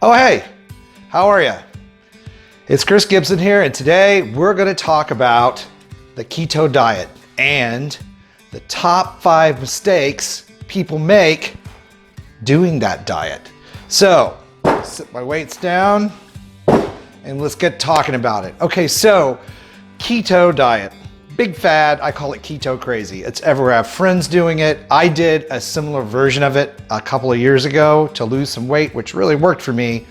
Oh, hey, how are you? It's Chris Gibson here, and today we're going to talk about the keto diet and the top 5 mistakes people make doing that diet. So, sit my weights down and let's get talking about it. Okay, so keto diet, big fad. I call it keto crazy. It's everywhere. I have friends doing it. I did a similar version of it a couple of years ago to lose some weight, which really worked for me.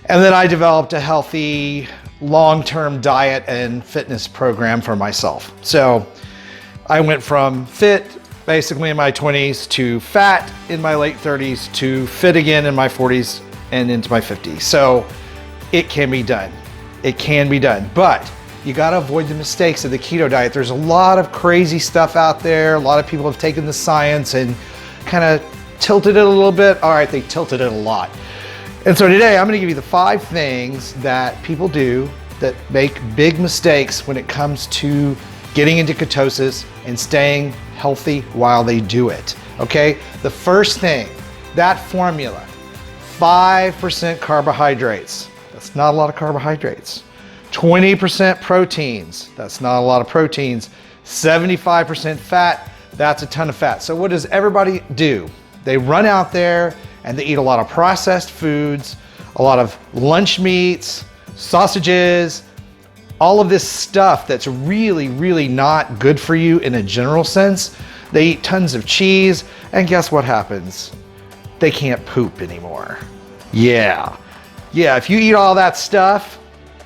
And then I developed a healthy long-term diet and fitness program for myself. So I went from fit basically in my 20s to fat in my late 30s to fit again in my 40s and into my 50s. So it can be done. It can be done, but you gotta avoid the mistakes of the keto diet. There's a lot of crazy stuff out there. A lot of people have taken the science and kind of tilted it a little bit. All right, they tilted it a lot. And so today I'm gonna give you the 5 things that people do that make big mistakes when it comes to getting into ketosis and staying healthy while they do it, okay? The first thing, that formula, 5% carbohydrates. That's not a lot of carbohydrates. 20% proteins, that's not a lot of proteins. 75% fat, that's a ton of fat. So what does everybody do? They run out there and they eat a lot of processed foods, a lot of lunch meats, sausages, all of this stuff that's really, really not good for you in a general sense. They eat tons of cheese, and guess what happens? They can't poop anymore. Yeah, if you eat all that stuff,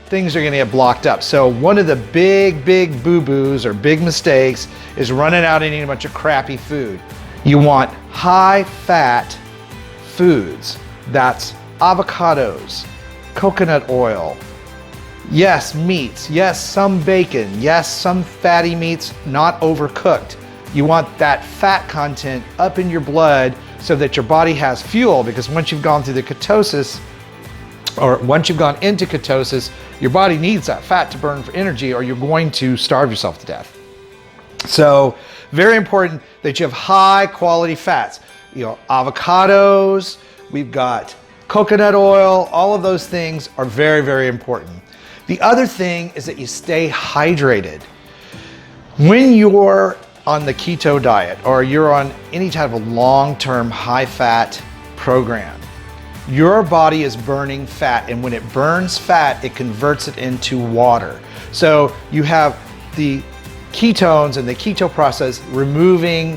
things are gonna get blocked up. So one of the big boo-boos or big mistakes is running out and eating a bunch of crappy food. You want high-fat foods. That's avocados, coconut oil, yes, meats, yes, some bacon, yes, some fatty meats, not overcooked. You want that fat content up in your blood so that your body has fuel, because once you've gone through the ketosis, or once you've gone into ketosis, your body needs that fat to burn for energy, or you're going to starve yourself to death. So very important that you have high quality fats. You know, avocados, we've got coconut oil, all of those things are very, very important. The other thing is that you stay hydrated. When you're on the keto diet or you're on any type of long-term high-fat program, your body is burning fat, and when it burns fat, it converts it into water. So you have the ketones and the keto process removing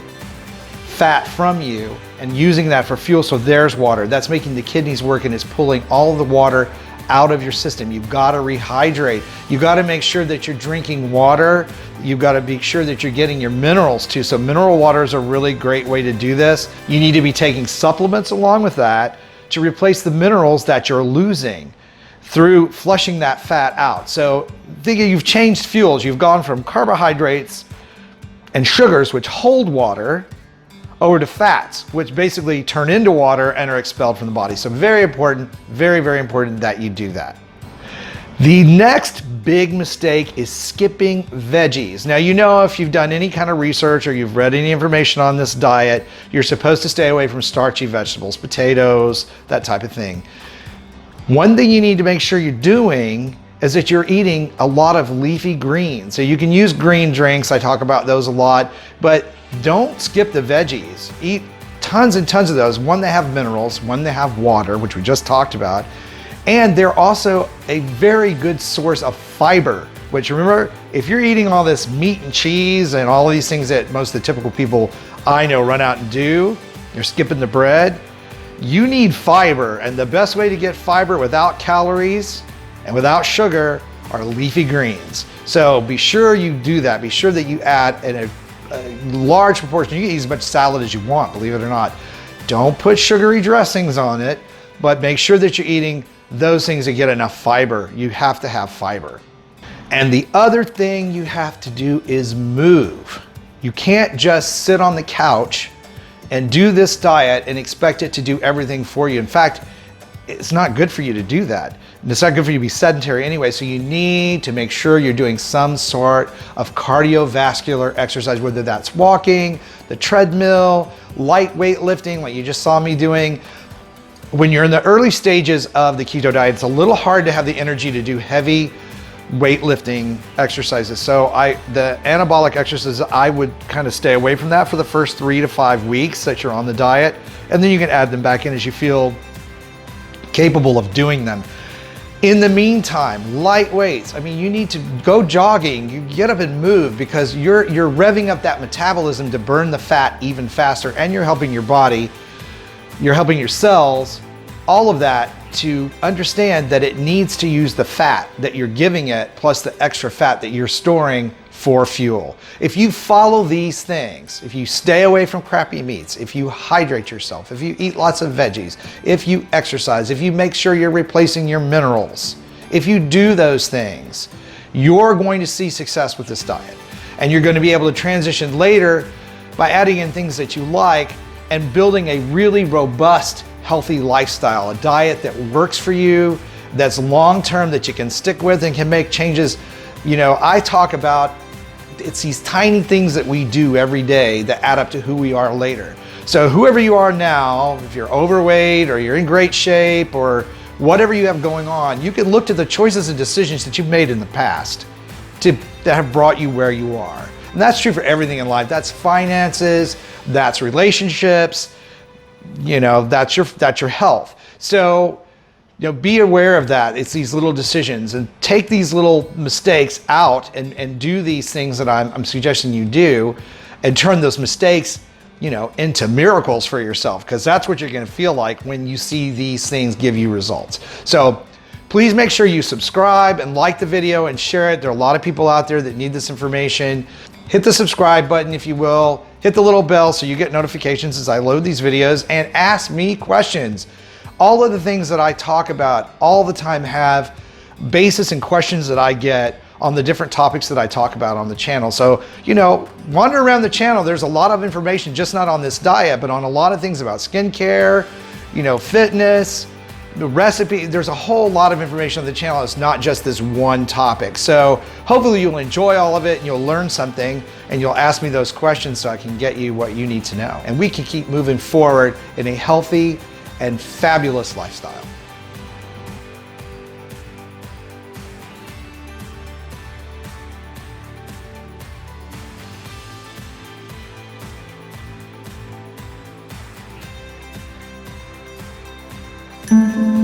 fat from you and using that for fuel, so there's water. That's making the kidneys work, and it's pulling all the water out of your system. You've got to rehydrate. You've got to make sure that you're drinking water. You've got to be sure that you're getting your minerals too. So mineral water is a really great way to do this. You need to be taking supplements along with that to replace the minerals that you're losing through flushing that fat out. So think you've changed fuels. You've gone from carbohydrates and sugars, which hold water, over to fats, which basically turn into water and are expelled from the body. So very important, very, very important that you do that. The next big mistake is skipping veggies. Now, you know, if you've done any kind of research or you've read any information on this diet, you're supposed to stay away from starchy vegetables, potatoes, that type of thing. One thing you need to make sure you're doing is that you're eating a lot of leafy greens. So you can use green drinks, I talk about those a lot, but don't skip the veggies. Eat tons and tons of those. One, they have minerals, one, they have water, which we just talked about, and they're also a very good source of fiber, which, remember, if you're eating all this meat and cheese and all these things that most of the typical people I know run out and do, you're skipping the bread, you need fiber, and the best way to get fiber without calories and without sugar are leafy greens. So be sure you do that. Be sure that you add a large proportion. You can eat as much salad as you want, believe it or not. Don't put sugary dressings on it, but make sure that you're eating those things that get enough fiber. You have to have fiber. And the other thing you have to do is move. You can't just sit on the couch and do this diet and expect it to do everything for you. In fact, it's not good for you to do that. And it's not good for you to be sedentary anyway, so you need to make sure you're doing some sort of cardiovascular exercise, whether that's walking, the treadmill, light weight lifting, like you just saw me doing. when you're in the early stages of the keto diet, it's a little hard to have the energy to do heavy weightlifting exercises. So the anabolic exercises, I would kind of stay away from that for the first 3 to 5 weeks that you're on the diet. And then you can add them back in as you feel capable of doing them. In the meantime, light weights. I mean, you need to go jogging, you get up and move, because you're revving up that metabolism to burn the fat even faster, and you're helping your body, you're helping your cells, all of that, to understand that it needs to use the fat that you're giving it plus the extra fat that you're storing for fuel. If you follow these things, if you stay away from crappy meats, if you hydrate yourself, if you eat lots of veggies, if you exercise, if you make sure you're replacing your minerals, if you do those things, you're going to see success with this diet. And you're going to be able to transition later by adding in things that you like and building a really robust, healthy lifestyle, a diet that works for you, that's long-term, that you can stick with and can make changes. You know, I talk about it's these tiny things that we do every day that add up to who we are later. So whoever you are now, if you're overweight or you're in great shape or whatever you have going on, you can look to the choices and decisions that you've made in the past that have brought you where you are. And that's true for everything in life. That's finances, that's relationships, you know, that's your health. So, you know, be aware of that. It's these little decisions, and take these little mistakes out and do these things that I'm suggesting you do, and turn those mistakes, you know, into miracles for yourself, because that's what you're going to feel like when you see these things give you results. So please make sure you subscribe and like the video and share it. There are a lot of people out there that need this information. Hit the subscribe button if you will. Hit the little bell so you get notifications as I load these videos, and ask me questions. All of the things that I talk about all the time have basis and questions that I get on the different topics that I talk about on the channel. So, you know, wander around the channel. There's a lot of information, just not on this diet, but on a lot of things about skincare, you know, fitness, the recipe. There's a whole lot of information on the channel. It's not just this one topic. So hopefully you'll enjoy all of it and you'll learn something, and you'll ask me those questions so I can get you what you need to know. And we can keep moving forward in a healthy and fabulous lifestyle. Mm-hmm.